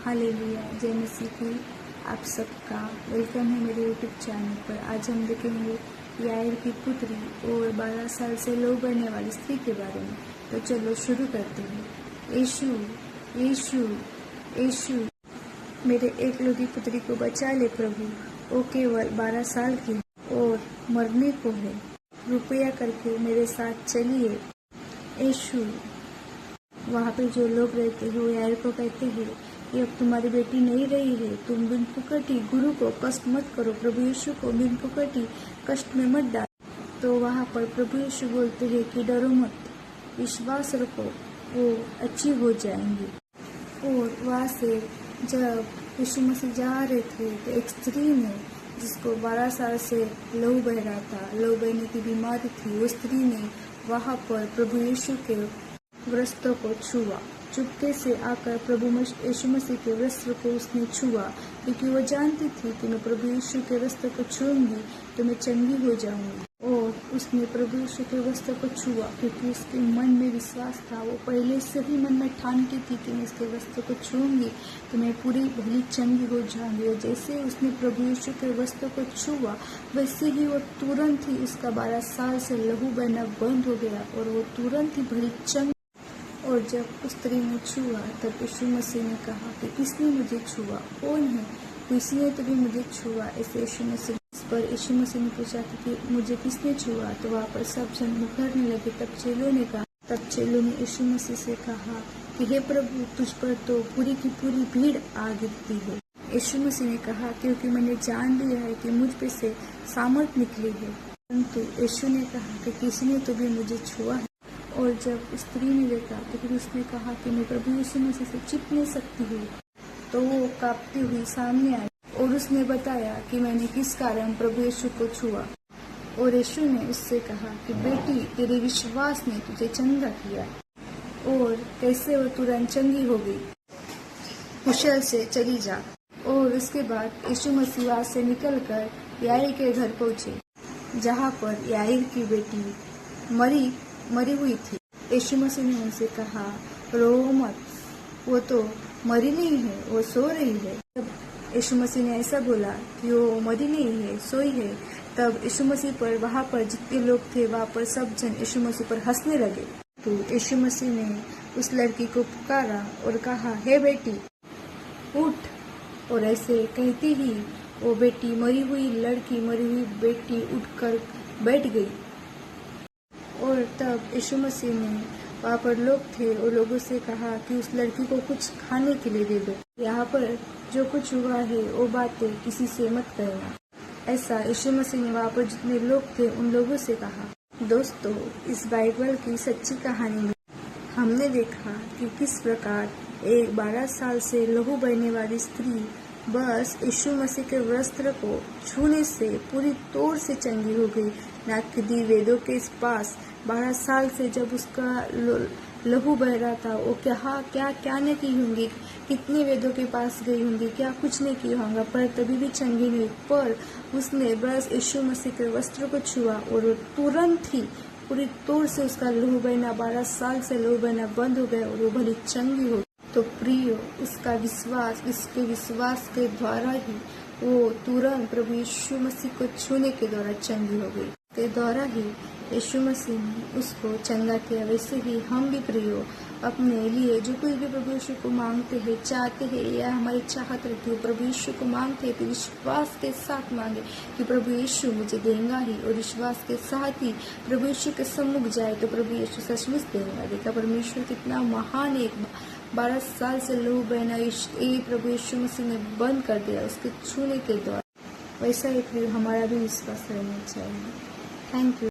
Hallelujah, जय मसीह की आप सबका वेलकम है मेरे यूट्यूब चैनल पर। आज हम देखेंगे याईर की पुत्री और 12 साल से लो बढ़ने वाली स्त्री के बारे में। तो चलो शुरू करते हैं। यीशु यीशु यीशु, मेरे एकलौती पुत्री को बचा ले प्रभु। वो केवल 12 साल की है और मरने को है। कृपया करके मेरे साथ चलिए। यीशु, वहाँ पे जो लोग रहते हैं वो याईर को कहते हैं कि अब तुम्हारी बेटी नहीं रही है, तुम बिन पुकटी गुरु को कष्ट मत करो, प्रभु यीशु को बिन पुकटी कष्ट में मत डाल। तो वहाँ पर प्रभु यीशु बोलते हैं कि डरो मत, विश्वास रखो, वो अच्छी हो जाएंगी। और वहाँ से जब यीशु मसीह जा रहे थे तो एक स्त्री ने, जिसको 12 साल से लहू बह रहा था, लहू बहने की बीमारी थी, वो स्त्री ने वहाँ पर प्रभु यीशु के वस्त्र को छुआ। चुपके से आकर प्रभु यीशु मसीह के वस्त्र को उसने छुआ, क्योंकि वो जानती थी कि मैं प्रभु यीशु के वस्त्र को छूऊंगी तो मैं चंगी हो जाऊंगी। और उसने प्रभु यीशु के वस्त्र को छुआ क्योंकि उसके मन में विश्वास था। वो पहले से ही मन में ठानती थी कि मैं इसके वस्त्र को छूऊंगी तो मैं पूरी भली चंगी हो जाऊंगी। और जैसे उसने प्रभु यीशु के वस्त्र को छुआ, वैसे ही वो तुरंत ही उसका 12 साल से लहू बहना बंद हो गया और वो तुरंत ही भली चंगी। और जब उस स्त्री ने छुआ तब यीशु मसीह ने कहा कि किसने मुझे छुआ, कौन है, किसी ने तो भी मुझे छुआ। ऐसे यीशु मसीह पर यीशु मसीह ने पूछा कि मुझे किसने छुआ, तो वहाँ पर सब जन मुकरने लगे। तब चेलों ने यीशु मसीह से कहा कि हे प्रभु, तुझ पर तो पूरी की पूरी भीड़ आ गिरती है। यीशु मसीह ने कहा क्योंकि मैंने जान लिया है कि मुझ पे से सामर्थ निकली है। परंतु यीशु ने कहा कि किसी ने तो भी मुझे छुआ है। और जब स्त्री ने देखा तो फिर उसने कहा कि मैं प्रभु यीशु मसीह से छिप नहीं सकती हूँ। तो वो कांपती हुई सामने आई और उसने बताया कि मैंने किस कारण प्रभु यीशु को छुआ। और यीशु ने उससे कहा कि बेटी, तेरे विश्वास ने तुझे चंगा किया। और कैसे वो तुरंत चंगी हो गई। कुशल से चली जा। और उसके बाद यीशु मसीह वहाँ से निकलकर याईर के घर पहुंचे, जहाँ पर याईर की बेटी मरी हुई थी। यीशु मसीह ने उनसे कहा, रो मत, वो तो मरी नहीं है, वो सो रही है। तब यीशु मसीह ने ऐसा बोला कि वो मरी नहीं है, सोई है। तब यीशु मसीह पर, वहाँ पर जितने लोग थे वहाँ पर सब जन यीशु मसीह पर हंसने लगे। तो यीशु मसीह ने उस लड़की को पुकारा और कहा, हे बेटी, उठ। और ऐसे कहती ही वो बेटी, मरी हुई बेटी उठकर बैठ गई। और तब यीशु मसीह ने, वहाँ पर लोग थे, और लोगों से कहा कि उस लड़की को कुछ खाने के लिए दे दो। यहाँ पर जो कुछ हुआ है वो बातें किसी से मत कहना। ऐसा यीशु मसीह ने वहाँ पर जितने लोग थे उन लोगों से कहा। दोस्तों, इस बाइबल की सच्ची कहानी में हमने देखा कि किस प्रकार एक 12 साल से लहू बहने वाली स्त्री बस यीशु मसीह के वस्त्र को छूने से पूरी तौर से चंगी हो गई। नाकदी वेदों के पास 12 साल से जब उसका लहू बह रहा था, वो क्या नहीं की होंगी, कितने वेदों के पास गई होंगी, क्या कुछ नहीं किया होगा, पर तभी भी चंगी नहीं। पर उसने बस यीशु मसीह के वस्त्र को छुआ और तुरंत ही पूरी तौर से उसका लहू बहना, 12 साल से लहू बहना बंद हो गया और वो भली चंगी हो। तो प्रियो, उसके विश्वास के द्वारा ही वो तुरंत प्रभु यीशु मसीह को छूने के द्वारा चंगी हो गई। के द्वारा ही यीशु मसीह ने उसको चंगा किया। वैसे ही हम भी प्रियो अपने लिए जो कुछ भी प्रभु यीशु को मांगते हैं, चाहते हैं, या हमारी चाहत रहती है, प्रभु यीशु को मांगते हैं तो विश्वास के साथ मांगे कि प्रभु यीशु मुझे देगा ही। और विश्वास के साथ ही प्रभु यीशु के सम्मुख जाए तो प्रभु यीशु सचमुच देगा। देखा परमेश्वर कितना महान है। 12 साल से लहू बहना प्रभु यीशु मसीह ने बंद कर दिया उसके छूने के द्वारा। वैसा ही हमारा भी विश्वास रहना चाहिए। Thank you.